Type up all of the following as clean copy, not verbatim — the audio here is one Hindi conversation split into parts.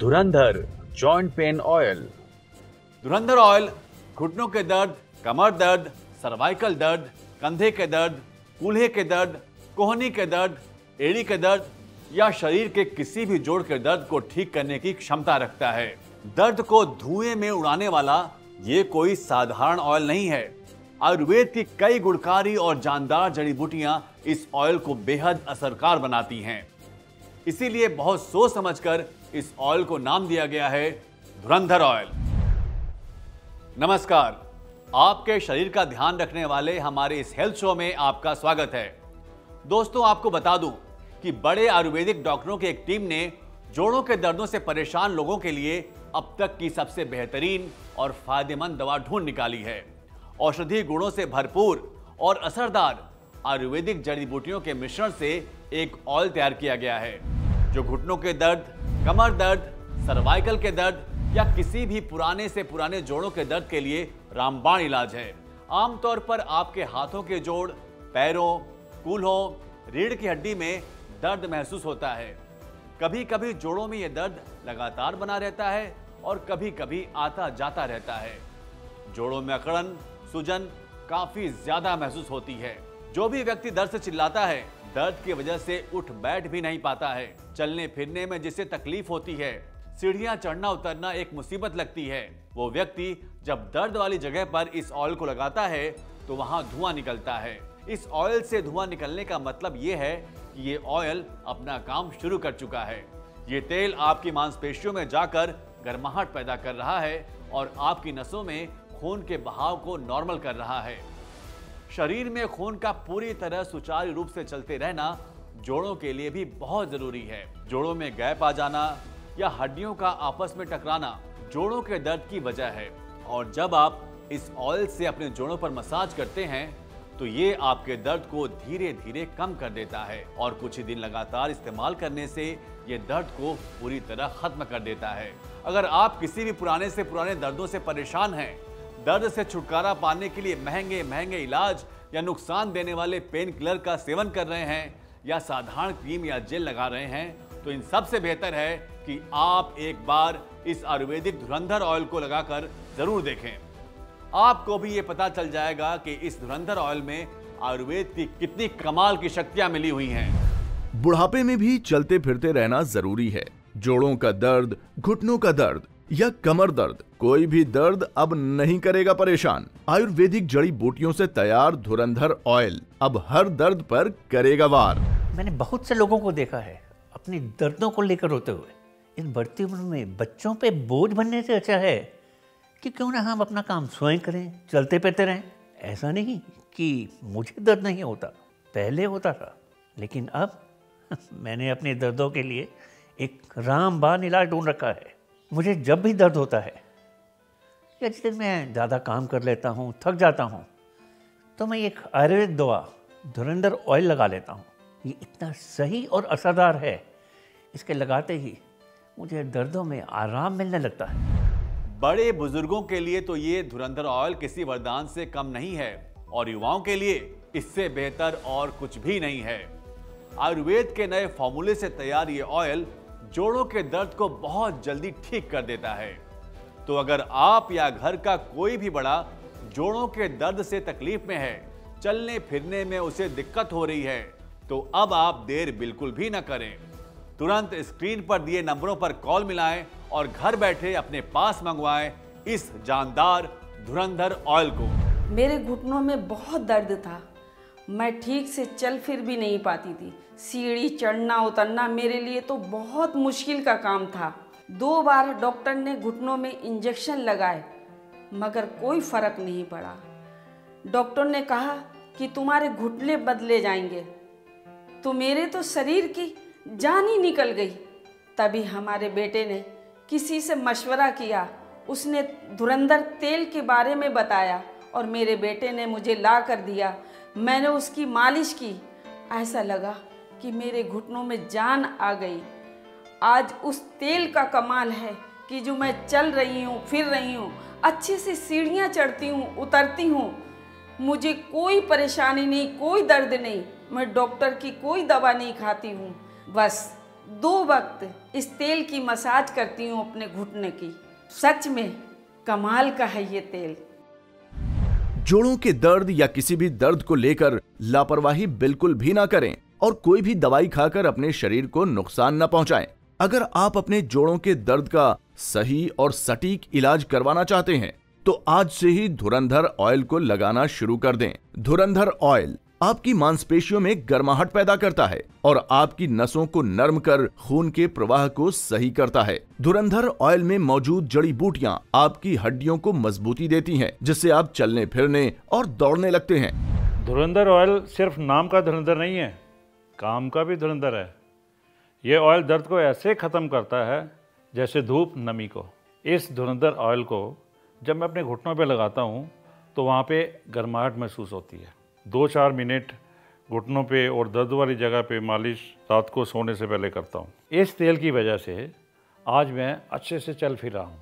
धुरंधर जॉइंट पेन ऑयल। धुरंधर ऑयल घुटनों के दर्द, कमर दर्द, सर्वाइकल दर्द, कंधे के दर्द, कूल्हे के दर्द, कोहनी के दर्द, एड़ी के दर्द या शरीर के किसी भी जोड़ के दर्द को ठीक करने की क्षमता रखता है। दर्द को धुएं में उड़ाने वाला ये कोई साधारण ऑयल नहीं है। आयुर्वेद की कई गुणकारी और जानदार जड़ी बूटियां इस ऑयल को बेहद असरकार बनाती हैं। इसीलिए बहुत सोच समझकर इस ऑयल को नाम दिया गया है धुरंधर ऑयल। नमस्कार, आपके शरीर का ध्यान रखने वाले हमारे इस हेल्थ शो में आपका स्वागत है। दोस्तों, आपको बता दूं कि बड़े आयुर्वेदिक डॉक्टरों की एक टीम ने जोड़ों के दर्दों से परेशान लोगों के लिए अब तक की सबसे बेहतरीन और फायदेमंद दवा ढूंढ निकाली है। औषधीय गुणों से भरपूर और असरदार आयुर्वेदिक जड़ी बूटियों के मिश्रण से एक ऑयल तैयार किया गया है जो घुटनों के दर्द, कमर दर्द, सर्वाइकल के दर्द या किसी भी पुराने से पुराने जोड़ों के दर्द के लिए रामबाण इलाज है। आमतौर पर आपके हाथों के जोड़, पैरों, कूल्हों, रीढ़ की हड्डी में दर्द महसूस होता है। कभी कभी जोड़ों में यह दर्द लगातार बना रहता है और कभी कभी आता जाता रहता है। जोड़ों में अकड़न, सूजन काफी ज्यादा महसूस होती है। जो भी व्यक्ति दर्द से चिल्लाता है, दर्द की वजह से उठ बैठ भी नहीं पाता है, चलने फिरने में जिसे तकलीफ होती है, सीढ़ियां चढ़ना उतरना एक मुसीबत लगती है, वो व्यक्ति जब दर्द वाली जगह पर इस ऑयल को लगाता है तो वहां धुआं निकलता है। इस ऑयल से धुआं निकलने का मतलब ये है कि ये ऑयल अपना काम शुरू कर चुका है। ये तेल आपकी मांसपेशियों में जाकर गर्माहट पैदा कर रहा है और आपकी नसों में खून के बहाव को नॉर्मल कर रहा है। शरीर में खून का पूरी तरह सुचारू रूप से चलते रहना जोड़ों के लिए भी बहुत जरूरी है। जोड़ों में गैप आ जाना या हड्डियों का आपस में टकराना जोड़ों के दर्द की वजह है और जब आप इस ऑयल से अपने जोड़ों पर मसाज करते हैं तो ये आपके दर्द को धीरे धीरे कम कर देता है और कुछ ही दिन लगातार इस्तेमाल करने से ये दर्द को पूरी तरह खत्म कर देता है। अगर आप किसी भी पुराने से पुराने दर्दों से परेशान हैं, दर्द से छुटकारा पाने के लिए महंगे महंगे इलाज या नुकसान देने वाले पेन किलर का सेवन कर रहे हैं या साधारण क्रीम या जेल लगा रहे हैं, तो इन सबसे बेहतर है कि आप एक बार इस आयुर्वेदिक धुरंधर ऑयल को लगाकर जरूर देखें। आपको भी ये पता चल जाएगा कि इस धुरंधर ऑयल में आयुर्वेद की कितनी कमाल की शक्तियां मिली हुई हैं। बुढ़ापे में भी चलते फिरते रहना जरूरी है। जोड़ों का दर्द, घुटनों का दर्द या कमर दर्द, कोई भी दर्द अब नहीं करेगा परेशान। आयुर्वेदिक जड़ी बूटियों से तैयार धुरंधर ऑयल अब हर दर्द पर करेगा वार। मैंने बहुत से लोगों को देखा है अपनी दर्दों को लेकर रोते हुए। इस बढ़ती उम्र में बच्चों पे बोझ बनने से अच्छा है कि क्यों ना हम अपना काम स्वयं करें, चलते फिरते रहें। ऐसा नहीं कि मुझे दर्द नहीं होता, पहले होता था, लेकिन अब मैंने अपने दर्दों के लिए एक रामबाण इलाज ढूंढ रखा है। मुझे जब भी दर्द होता है या जिस दिन मैं ज़्यादा काम कर लेता हूँ, थक जाता हूँ, तो मैं एक आयुर्वेदिक दवा धुरंधर ऑयल लगा लेता हूँ। ये इतना सही और असरदार है, इसके लगाते ही मुझे दर्दों में आराम मिलने लगता है। बड़े बुजुर्गों के लिए तो ये धुरंधर ऑयल किसी वरदान से कम नहीं है और युवाओं के लिए इससे बेहतर और कुछ भी नहीं है। आयुर्वेद के नए फॉर्मूले से तैयार ये ऑयल जोड़ों के दर्द को बहुत जल्दी ठीक कर देता है। तो अगर आप या घर का कोई भी बड़ा जोड़ों के दर्द से तकलीफ में है, चलने फिरने में उसे दिक्कत हो रही है, तो अब आप देर बिल्कुल भी न करें। तुरंत स्क्रीन पर दिए नंबरों पर कॉल मिलाएं और घर बैठे अपने पास मंगवाएं इस जानदार धुरंधर ऑयल को। मेरे घुटनों में बहुत दर्द था, मैं ठीक से चल फिर भी नहीं पाती थी। सीढ़ी चढ़ना उतरना मेरे लिए तो बहुत मुश्किल का काम था। 2 बार डॉक्टर ने घुटनों में इंजेक्शन लगाए मगर कोई फर्क नहीं पड़ा। डॉक्टर ने कहा कि तुम्हारे घुटने बदले जाएंगे, तो मेरे तो शरीर की जान ही निकल गई। तभी हमारे बेटे ने किसी से मशवरा किया, उसने धुरंधर तेल के बारे में बताया और मेरे बेटे ने मुझे ला कर दिया। मैंने उसकी मालिश की, ऐसा लगा कि मेरे घुटनों में जान आ गई। आज उस तेल का कमाल है कि जो मैं चल रही हूँ, फिर रही हूँ, अच्छे से सीढ़ियाँ चढ़ती हूँ, उतरती हूँ, मुझे कोई परेशानी नहीं, कोई दर्द नहीं। मैं डॉक्टर की कोई दवा नहीं खाती हूँ, बस 2 वक्त इस तेल की मसाज करती हूँ अपने घुटने की। सच में कमाल का है ये तेल। जोड़ों के दर्द या किसी भी दर्द को लेकर लापरवाही बिल्कुल भी ना करें और कोई भी दवाई खाकर अपने शरीर को नुकसान न पहुंचाएं। अगर आप अपने जोड़ों के दर्द का सही और सटीक इलाज करवाना चाहते हैं तो आज से ही धुरंधर ऑयल को लगाना शुरू कर दें। धुरंधर ऑयल आपकी मांसपेशियों में गर्माहट पैदा करता है और आपकी नसों को नरम कर खून के प्रवाह को सही करता है। धुरंधर ऑयल में मौजूद जड़ी बूटियां आपकी हड्डियों को मजबूती देती हैं, जिससे आप चलने फिरने और दौड़ने लगते हैं। धुरंधर ऑयल सिर्फ नाम का धुरंधर नहीं है, काम का भी धुरंधर है। ये ऑयल दर्द को ऐसे ख़त्म करता है जैसे धूप नमी को। इस धुरंधर ऑयल को जब मैं अपने घुटनों पे लगाता हूँ तो वहाँ पे गर्माहट महसूस होती है। 2-4 मिनट घुटनों पे और दर्द वाली जगह पे मालिश रात को सोने से पहले करता हूँ। इस तेल की वजह से आज मैं अच्छे से चल फिर रहा हूँ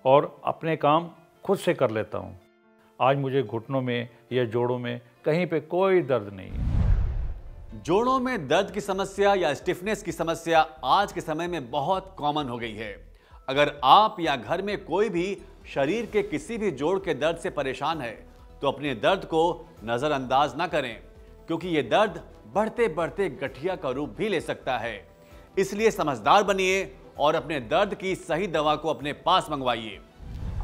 और अपने काम खुद से कर लेता हूँ। आज मुझे घुटनों में या जोड़ों में कहीं पे कोई दर्द नहीं है। जोड़ों में दर्द की समस्या या स्टिफनेस की समस्या आज के समय में बहुत कॉमन हो गई है। अगर आप या घर में कोई भी शरीर के किसी भी जोड़ के दर्द से परेशान है तो अपने दर्द को नजरअंदाज ना करें, क्योंकि ये दर्द बढ़ते बढ़ते गठिया का रूप भी ले सकता है। इसलिए समझदार बनिए और अपने दर्द की सही दवा को अपने पास मंगवाइए।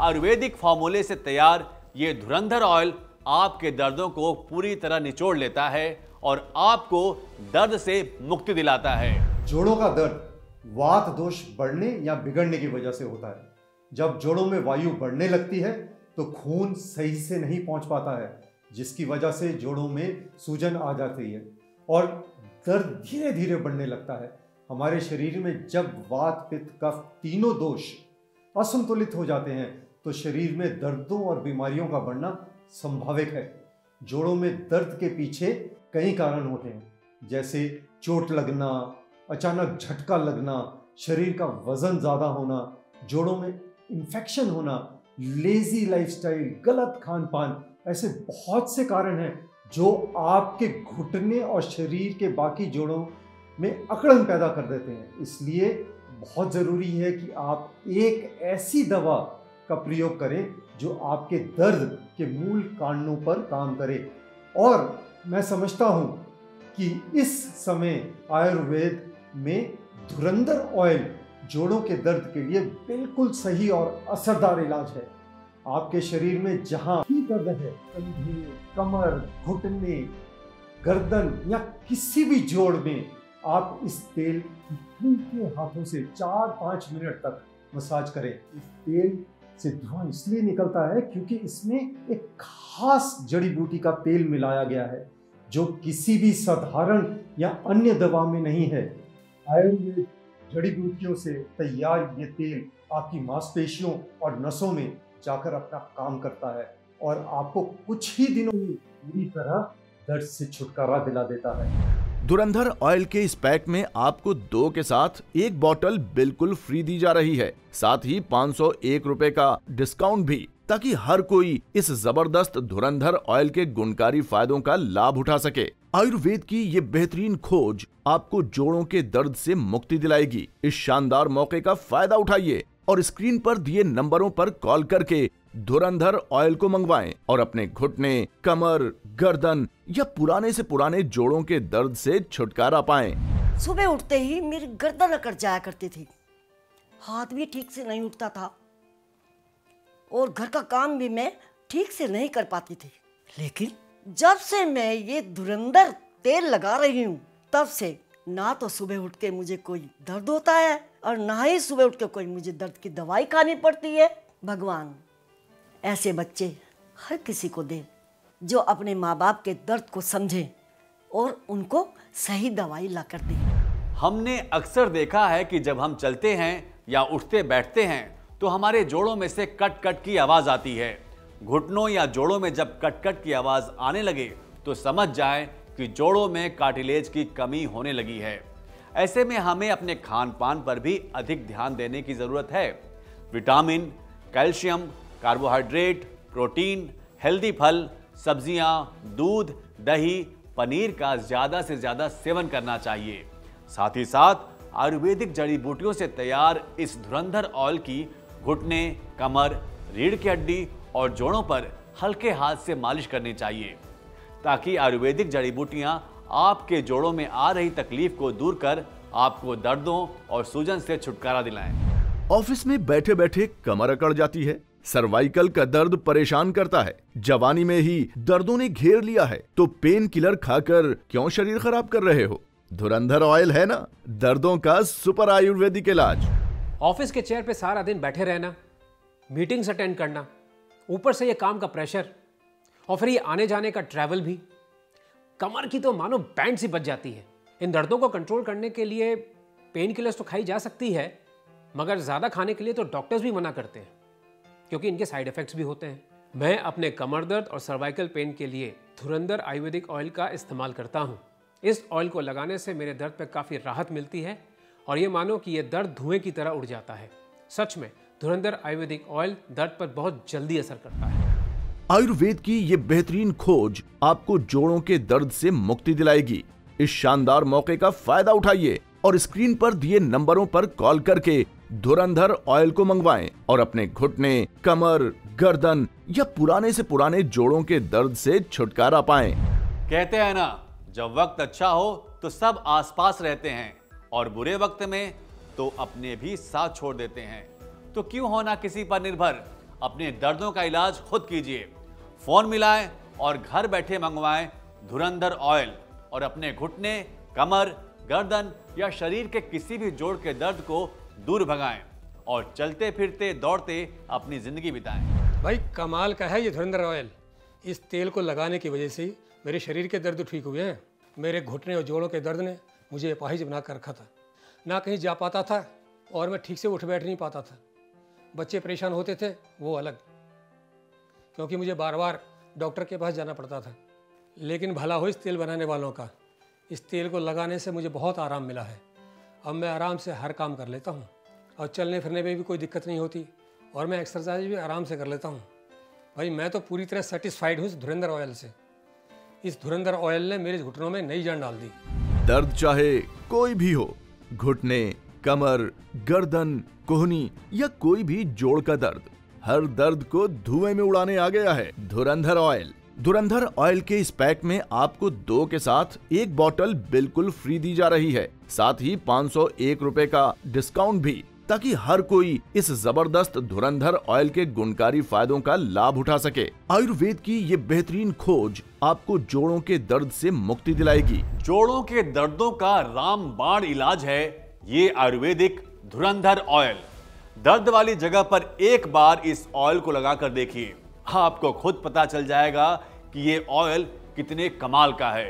आयुर्वेदिक फॉर्मूले से तैयार ये धुरंधर ऑयल आपके दर्दों को पूरी तरह निचोड़ लेता है और आपको दर्द से मुक्ति दिलाता है। जोड़ों का दर्द वात दोष बढ़ने या बिगड़ने की वजह से होता है। जब जोड़ों में वायु बढ़ने लगती है तो खून सही से नहीं पहुंच पाता है, जिसकी वजह से जोड़ों में सूजन आ जाती है और दर्द धीरे धीरे बढ़ने लगता है। हमारे शरीर में जब वात पित्त कफ तीनों दोष असंतुलित हो जाते हैं तो शरीर में दर्दों और बीमारियों का बढ़ना संभाविक है। जोड़ों में दर्द के पीछे कई कारण होते हैं, जैसे चोट लगना, अचानक झटका लगना, शरीर का वजन ज़्यादा होना, जोड़ों में इन्फेक्शन होना, लेजी लाइफस्टाइल, गलत खान पान। ऐसे बहुत से कारण हैं जो आपके घुटने और शरीर के बाकी जोड़ों में अकड़न पैदा कर देते हैं। इसलिए बहुत ज़रूरी है कि आप एक ऐसी दवा का प्रयोग करें जो आपके दर्द के मूल कारणों पर काम करे। और मैं समझता हूँ कि इस समय आयुर्वेद में धुरंधर ऑयल जोड़ों के दर्द के लिए बिल्कुल सही और असरदार इलाज है। आपके शरीर में जहाँ भी दर्द है, कंधे, कमर, घुटने, गर्दन या किसी भी जोड़ में, आप इस तेल हल्के हाथों से 4-5 मिनट तक मसाज करें। इस तेल से धुआं इसलिए निकलता है क्योंकि इसमें एक खास जड़ी बूटी का तेल मिलाया गया है जो किसी भी साधारण या अन्य दवा में नहीं है। आयुर्वेद जड़ी बूटियों से तैयार ये तेल आपकी मांसपेशियों और नसों में जाकर अपना काम करता है और आपको कुछ ही दिनों में पूरी तरह दर्द से छुटकारा दिला देता है। धुरंधर ऑयल के इस पैक में आपको 2 के साथ 1 बॉटल बिल्कुल फ्री दी जा रही है, साथ ही 501 रुपए का डिस्काउंट भी, ताकि हर कोई इस जबरदस्त धुरंधर ऑयल के गुणकारी फायदों का लाभ उठा सके। आयुर्वेद की ये बेहतरीन खोज आपको जोड़ों के दर्द से मुक्ति दिलाएगी। इस शानदार मौके का फायदा उठाइए और स्क्रीन पर दिए नंबरों पर कॉल करके धुरंधर ऑयल को मंगवाएं और अपने घुटने, कमर, गर्दन या पुराने से पुराने जोड़ों के दर्द से छुटकारा पाएं। सुबह उठते ही मेरी गर्दन अकड़ जाया करती थी, हाथ भी ठीक से नहीं उठता था और घर का काम भी मैं ठीक से नहीं कर पाती थी। लेकिन जब से मैं ये धुरंधर तेल लगा रही हूँ तब से ना तो सुबह उठ के मुझे कोई दर्द होता है और ना ही सुबह उठ के कोई मुझे दर्द की दवाई खानी पड़ती है। भगवान ऐसे बच्चे हर किसी को दे जो अपने माँ बाप के दर्द को समझे और उनको सही दवाई ला कर दे। हमने अक्सर देखा है कि जब हम चलते हैं या उठते बैठते हैं तो हमारे जोड़ों में से कट कट की आवाज आती है। घुटनों या जोड़ों में जब कट कट की आवाज आने लगे तो समझ जाएं कि जोड़ों में कार्टिलेज की कमी होने लगी है। ऐसे में हमें अपने खान पान पर भी अधिक ध्यान देने की जरूरत है। Vitamin, calcium, carbohydrate, protein, healthy फल, सब्जियां, दूध, दही, पनीर का ज्यादा से ज्यादा सेवन करना चाहिए। साथ ही साथ आयुर्वेदिक जड़ी बूटियों से तैयार इस धुरंधर ऑयल की घुटने, कमर, रीढ़ की हड्डी और जोड़ों पर हल्के हाथ से मालिश करनी चाहिए ताकि आयुर्वेदिक जड़ी बूटियां आपके जोड़ों में आ रही तकलीफ को दूर कर आपको दर्दों और सूजन से छुटकारा दिलाएं। ऑफिस में बैठे बैठे कमर अकड़ जाती है, सर्वाइकल का दर्द परेशान करता है, जवानी में ही दर्दों ने घेर लिया है, तो पेन किलर खाकर क्यों शरीर खराब कर रहे हो? धुरंधर ऑयल है ना दर्दों का सुपर आयुर्वेदिक इलाज। ऑफिस के चेयर पे सारा दिन बैठे रहना, मीटिंग्स अटेंड करना, ऊपर से ये काम का प्रेशर और फिर ये आने जाने का ट्रैवल भी, कमर की तो मानो बैंड सी बज जाती है। इन दर्दों को कंट्रोल करने के लिए पेन किलर्स तो खाई जा सकती है, मगर ज़्यादा खाने के लिए तो डॉक्टर्स भी मना करते हैं क्योंकि इनके साइड इफ़ेक्ट्स भी होते हैं। मैं अपने कमर दर्द और सर्वाइकल पेन के लिए धुरंधर आयुर्वेदिक ऑयल का इस्तेमाल करता हूँ। इस ऑयल को लगाने से मेरे दर्द पर काफ़ी राहत मिलती है और ये मानो कि ये दर्द धुएं की तरह उड़ जाता है। सच में धुरंधर आयुर्वेदिक ऑयल दर्द पर बहुत जल्दी असर करता है। आयुर्वेद की ये बेहतरीन खोज आपको जोड़ों के दर्द से मुक्ति दिलाएगी। इस शानदार मौके का फायदा उठाइए और स्क्रीन पर दिए नंबरों पर कॉल करके धुरंधर ऑयल को मंगवाएं और अपने घुटने, कमर, गर्दन या पुराने से पुराने जोड़ों के दर्द से छुटकारा पाएं। कहते हैं ना, जब वक्त अच्छा हो तो सब आसपास रहते हैं और बुरे वक्त में तो अपने भी साथ छोड़ देते हैं। तो क्यों होना किसी पर निर्भर, अपने दर्दों का इलाज खुद कीजिए। फोन मिलाएं और घर बैठे मंगवाएं धुरंधर ऑयल और अपने घुटने, कमर, गर्दन या शरीर के किसी भी जोड़ के दर्द को दूर भगाएं और चलते फिरते दौड़ते अपनी जिंदगी बिताएं। भाई कमाल का है ये धुरंधर ऑयल। इस तेल को लगाने की वजह से मेरे शरीर के दर्द ठीक हुए हैं। मेरे घुटने और जोड़ों के दर्द ने मुझे अपाहिज बना कर रखा था, ना कहीं जा पाता था और मैं ठीक से उठ बैठ नहीं पाता था। बच्चे परेशान होते थे वो अलग, क्योंकि मुझे बार बार डॉक्टर के पास जाना पड़ता था। लेकिन भला हो इस तेल बनाने वालों का। इस तेल को लगाने से मुझे बहुत आराम मिला है। अब मैं आराम से हर काम कर लेता हूँ और चलने फिरने में भी कोई दिक्कत नहीं होती और मैं एक्सरसाइज भी आराम से कर लेता हूँ। भाई मैं तो पूरी तरह सेटिस्फाइड हूँ इस धुरंधर ऑयल से। इस धुरंधर ऑयल ने मेरे घुटनों में नई जान डाल दी। दर्द चाहे कोई भी हो, घुटने, कमर, गर्दन, कोहनी या कोई भी जोड़ का दर्द, हर दर्द को धुएं में उड़ाने आ गया है धुरंधर ऑयल। धुरंधर ऑयल के इस पैक में आपको 2 के साथ 1 बॉटल बिल्कुल फ्री दी जा रही है, साथ ही 501 रुपए का डिस्काउंट भी, ताकि हर कोई इस जबरदस्त धुरंधर ऑयल के गुणकारी फायदों का लाभ उठा सके। आयुर्वेद की ये बेहतरीन खोज आपको जोड़ों के दर्द से मुक्ति दिलाएगी। जोड़ों के दर्दों का रामबाण इलाज है ये आयुर्वेदिक धुरंधर ऑयल। दर्द वाली जगह पर एक बार इस ऑयल को लगाकर देखिए, आपको खुद पता चल जाएगा कि ये ऑयल कितने कमाल का है।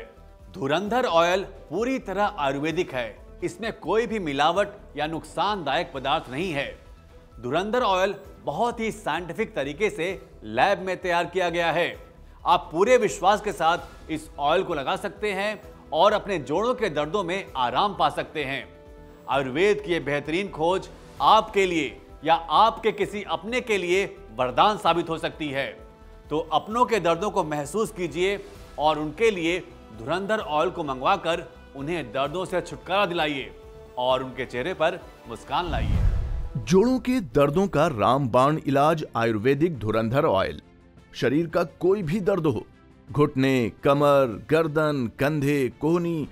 धुरंधर ऑयल पूरी तरह आयुर्वेदिक है, इसमें कोई भी मिलावट या नुकसानदायक पदार्थ नहीं है। धुरंधर ऑयल बहुत ही साइंटिफिक तरीके से लैब में तैयार किया गया है। आप पूरे विश्वास के साथ इस ऑयल को लगा सकते हैं और अपने जोड़ों के दर्दों में आराम पा सकते हैं। आयुर्वेद की यह बेहतरीन खोज आपके लिए या आपके किसी अपने के लिए वरदान साबित हो सकती है। तो अपनों के दर्दों को महसूस कीजिए और उनके लिए धुरंधर ऑयल को मंगवाकर उन्हें दर्दों से छुटकारा दिलाइए और उनके चेहरे पर मुस्कान लाइए। जोड़ों के दर्दों का रामबाण इलाज आयुर्वेदिक धुरंधर ऑयल। शरीर का कोई भी दर्द हो, घुटने, कमर, गर्दन, कंधे, कोहनी,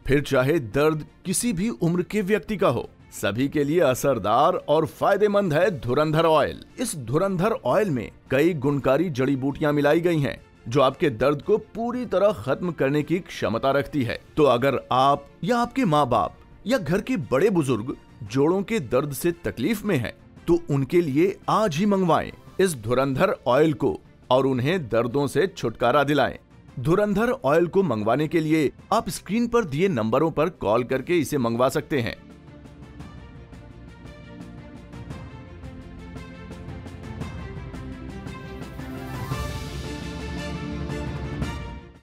फिर चाहे दर्द किसी भी उम्र के व्यक्ति का हो, सभी के लिए असरदार और फायदेमंद है धुरंधर ऑयल। इस धुरंधर ऑयल में कई गुणकारी जड़ी बूटियां मिलाई गई हैं, जो आपके दर्द को पूरी तरह खत्म करने की क्षमता रखती है। तो अगर आप या आपके माँ बाप या घर के बड़े बुजुर्ग जोड़ों के दर्द से तकलीफ में हैं, तो उनके लिए आज ही मंगवाएं इस धुरंधर ऑयल को और उन्हें दर्दों से छुटकारा दिलाएं। धुरंधर ऑयल को मंगवाने के लिए आप स्क्रीन पर दिए नंबरों पर कॉल करके इसे मंगवा सकते हैं।